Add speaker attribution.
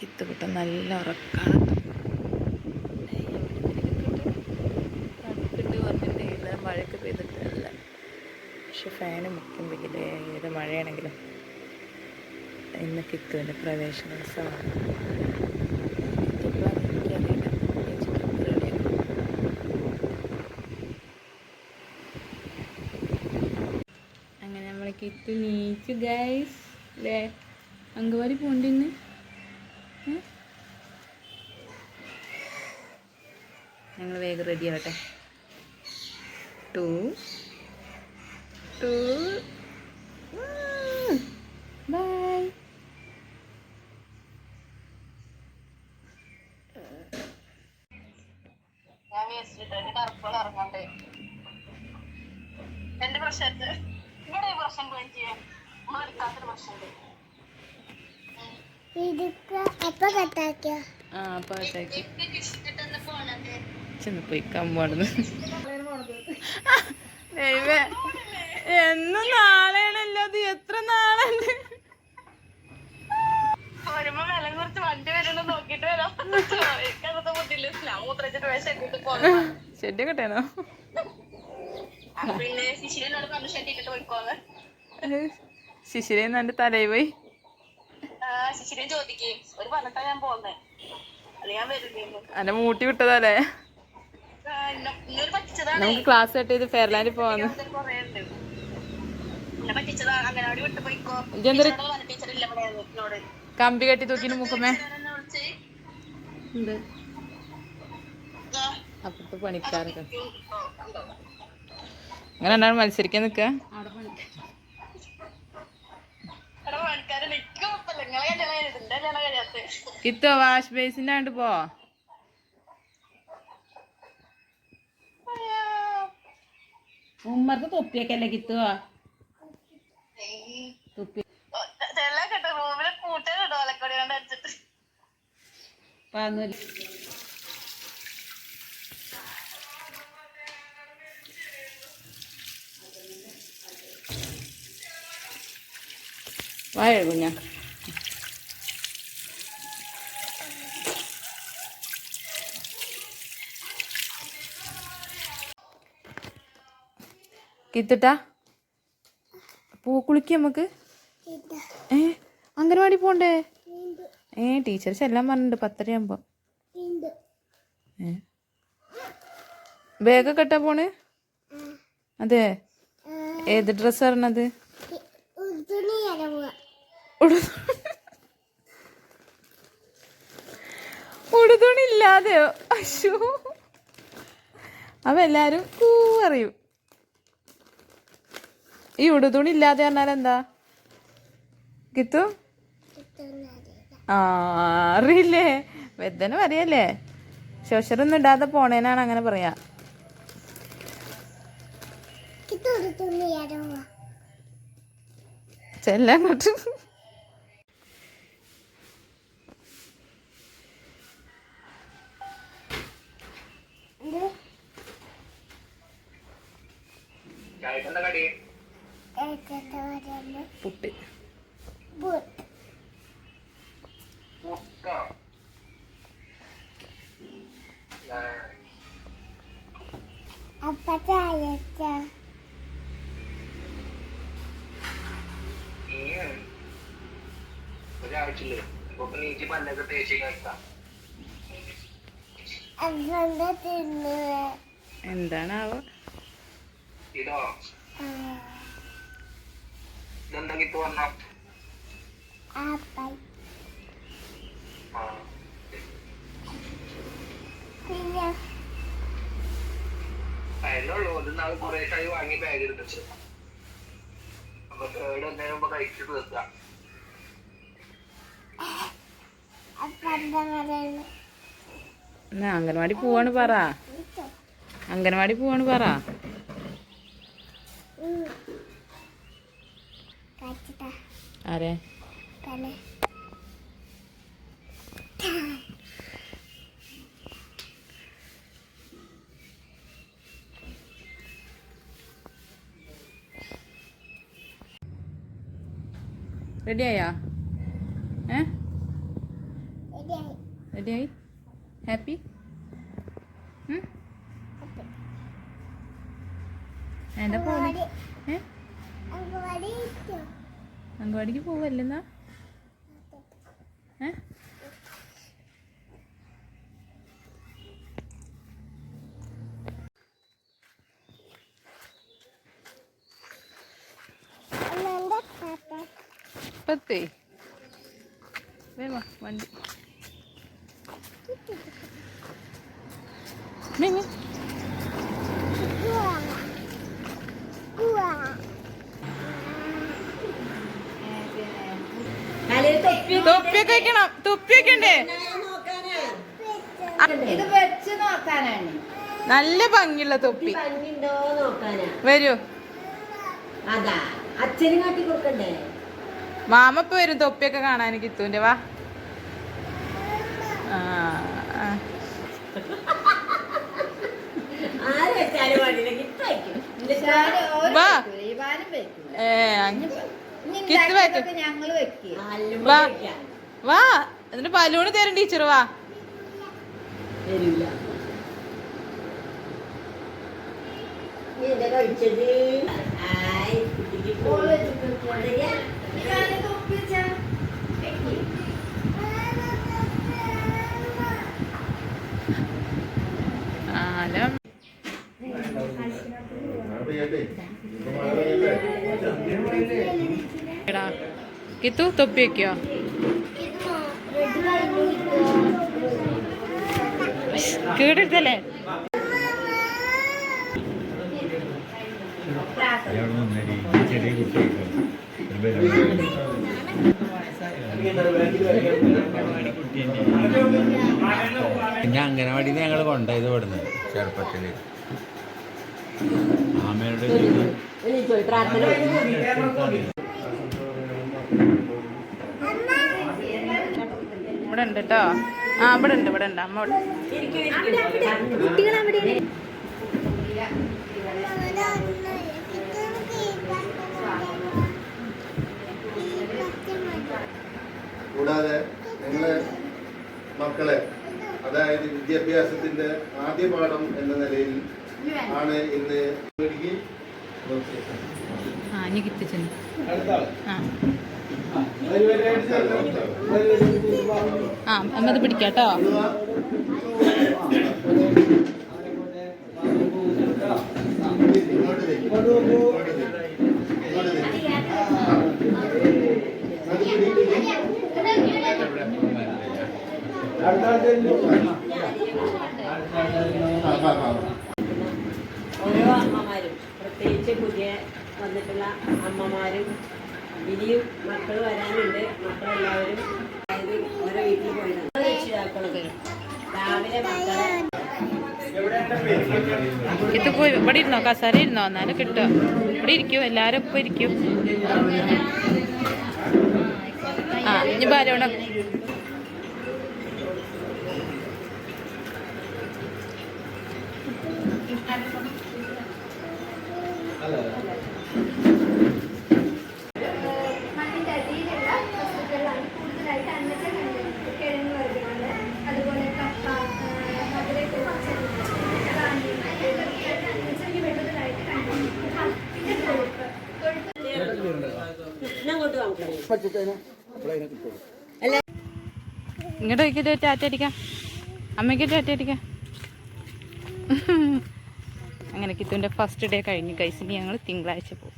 Speaker 1: കിത്തുകുട്ടൻ നല്ല ഉറക്കാണ്. തണുപ്പിട്ട് വന്നിട്ട് ഇന്നലെ മഴയൊക്കെ പെയ്തിട്ടില്ല. പക്ഷെ ഫാന് മുക്കുമ്പോഴേ ഏത് മഴയാണെങ്കിലും ഇന്ന് കിത്തുവിൻ്റെ പ്രവേശനോത്സവമാണ്. അങ്ങനെ നമ്മൾ കിത്തു നീച്ചു ഗൈസ് അല്ലേ? അങ്കവാടി പോണ്ടിന്ന് ഞങ്ങൾ വേഗം റെഡി ആവട്ടെ. ബൈ.
Speaker 2: എന്റെ പ്രശ്നത്ത് ഇവിടെ ഈ പ്രശ്നം ചെയ്യാൻ എടുക്കാത്തൊരു പ്രശ്നമുണ്ട്.
Speaker 1: ചെന്നപ്പോയിക്കാൻ പോണെന്ന് എന്നും നാളെയാണല്ലോ. അത് എത്ര നാളുണ്ട്?
Speaker 2: വരുമ്പോ വില കുറച്ച് വണ്ടി വരുന്ന നോക്കിട്ട് വരാം.
Speaker 1: ഷെഡ് കെട്ടേനോ?
Speaker 2: പിന്നെ ശിശിരനോട് പറഞ്ഞു ഷെഡ് ഇട്ടിട്ട് പോയിക്കോന്ന്.
Speaker 1: ശിശിരന്ന് എന്റെ തലയിൽ പോയി.
Speaker 2: ശിശിരൻ ചോദിക്കേ ഒരു പറഞ്ഞിട്ടാ ഞാൻ പോന്നെ. അത് ഞാൻ വരില്ല.
Speaker 1: എന്നെ മൂട്ടി വിട്ടതല്ലേ?
Speaker 2: ഇന്നൊരു പറ്റിച്ചതാണ്.
Speaker 1: നമുക്ക് ക്ലാസ് കട്ട് ചെയ്ത് ഫെയർലാൻഡിൽ പോവാന്ന്.
Speaker 2: പറ്റിച്ചതാ. അങ്ങനവാടി വിട്ട് പോയിക്കോ. ടീച്ചറില്ല എന്നോട്.
Speaker 1: കമ്പി കെട്ടി തൂക്കിന് മുഖമേ അപ്പുറത്ത് പണിക്കാരൊക്കെ അങ്ങനെ എന്താണ് മത്സരിക്കാൻ നിക്ക? കിത്തോ വാഷ് ബേസിന്റെ ആണ്ട് പോ. ഉമ്മർക്ക് തൊപ്പിയൊക്കെ അല്ലേ കിത്തുവാ? തൊപ്പി
Speaker 2: റൂമില് കൂട്ടുകാരുണ്ടോ അലക്കോടി കൊണ്ട് അടിച്ചിട്ട്
Speaker 1: വായ കുഞ്ഞ. കിത്തിട്ടാ കുളിക്ക നമുക്ക്. അംഗനവാടി പോണ്ടേ? ടീച്ചർ ചെല്ലാൻ പറഞ്ഞിട്ടുണ്ട് 10:30 ബാഗൊക്കെ ഇട്ടാ പോണ്? അതെ. ഏത് ഡ്രസ് പറഞ്ഞത്? ഉടുതുണില്ലാതെയോ? അശോ, അവ എല്ലാരും അറിയും. ഈ ഉടുതുണി ഇല്ലാതെ പറഞ്ഞാൽ എന്താ കിത്തു? അറിയില്ലേ? വെദ്ധന പറയല്ലേ? ശോശരൊന്നും ഇടാതെ പോണേനാണ് അങ്ങനെ പറയാ. ചെല്ലങ്ങോട്ട്. പുട്ട്.
Speaker 3: ഒരാഴ്ചയില്ലേ നീച്ചി പല്ലൊക്കെ തേച്ച് കഴിക്കാം.
Speaker 1: എന്താണാവോ
Speaker 3: ഇതോ ഇതെന്താ കിത്തു പറഞ്ഞ? അതിനുള്ളൂ. ഇത് നാളെ കുറേശ്ശായി വാങ്ങി ബാഗ് എടുത്തിട്ട് അപ്പൊ കേട് എന്നേരം കഴിച്ചിട്ട് വെക്കാം.
Speaker 1: അംഗൻവാടി പോവാണ് പറ. അംഗൻവാടി പോവാണ് പറ. ആരെ? റെഡിയായാ? റെഡിയായി? ഹാപ്പി? എന്താ പോലെ അംഗൻവാടിക്ക് പോവല്ലെന്നാ? പത്തേ വേവാ വണ്ടി മിമി തൊപ്പിയൊക്കെ വെക്കണം. തൊപ്പി വെക്കണ്ടേ?
Speaker 4: ഇത് വെച്ച് നോക്കാനാണ്.
Speaker 1: നല്ല ഭംഗിയുള്ള തൊപ്പി. വരൂ.
Speaker 4: അതാ അച്ഛനും കാട്ടി കൊടുക്കണ്ടേ?
Speaker 1: മാമ ഇപ്പൊ വരും തൊപ്പിയൊക്കെ കാണാൻ. കിത്തൂന്റെ വാ. വാ കിത്ത് വെക്ക്. വാ വാ എന്നിട്ട് ബലൂണ് തരും ടീച്ചർ. വാ
Speaker 4: കഴിച്ചത്
Speaker 1: കിത്തു തൊപ്പി വെക്കോ? കേട്ടിട്ടല്ലേ?
Speaker 5: ചെറിയ കുട്ടികൾക്ക് പിന്നെ അംഗനവാടിന്ന് ഞങ്ങൾ കൊണ്ടുപോയത് ഇവിടുന്ന് ചെറുപ്പത്തില് ആമയുടെ
Speaker 1: ഇവിടെ ഉണ്ട് കേട്ടോ. ഇവിടെ ഉണ്ട് അമ്മ
Speaker 6: കൂടാതെ നിങ്ങളെ മക്കളെ, അതായത് വിദ്യാഭ്യാസത്തിന്റെ ആദ്യ പാഠം എന്ന നിലയിൽ ആണ് ഇന്ന്
Speaker 1: അമ്മത് പിടിക്കാട്ടോ.
Speaker 4: ഓരോ അമ്മമാരും, പ്രത്യേകിച്ച് പുതിയ വന്നിട്ടുള്ള അമ്മമാരും ഇനിയും മക്കൾ വരാനുണ്ട്. മക്കളെല്ലാവരും അതായത് ഓരോ വീട്ടിൽ പോയിട്ടുണ്ട്. രക്ഷിതാക്കളൊക്കെ രാവിലെ മക്കളെ
Speaker 1: ഇത് പോയി ഇവിടെ ഇരുന്നോ, കസാര ഇരുന്നോ, എന്നാലും കിട്ടുക. ഇവിടെ ഇരിക്കും, എല്ലാരും ഇപ്പൊ ഇരിക്കും. ഇനി ബാലോണ ഇങ്ങോട്ട് വയ്ക്കിട്ട് ടാറ്റ അടിക്കാം. അമ്മയ്ക്ക് ടാറ്റ അടിക്കാം. അങ്ങനെ കിത്തുവിൻ്റെ ഫസ്റ്റ് ഡേ കഴിഞ്ഞു. ഗൈസ് ഇനി ഞങ്ങൾ തിങ്കളാഴ്ച പോകും.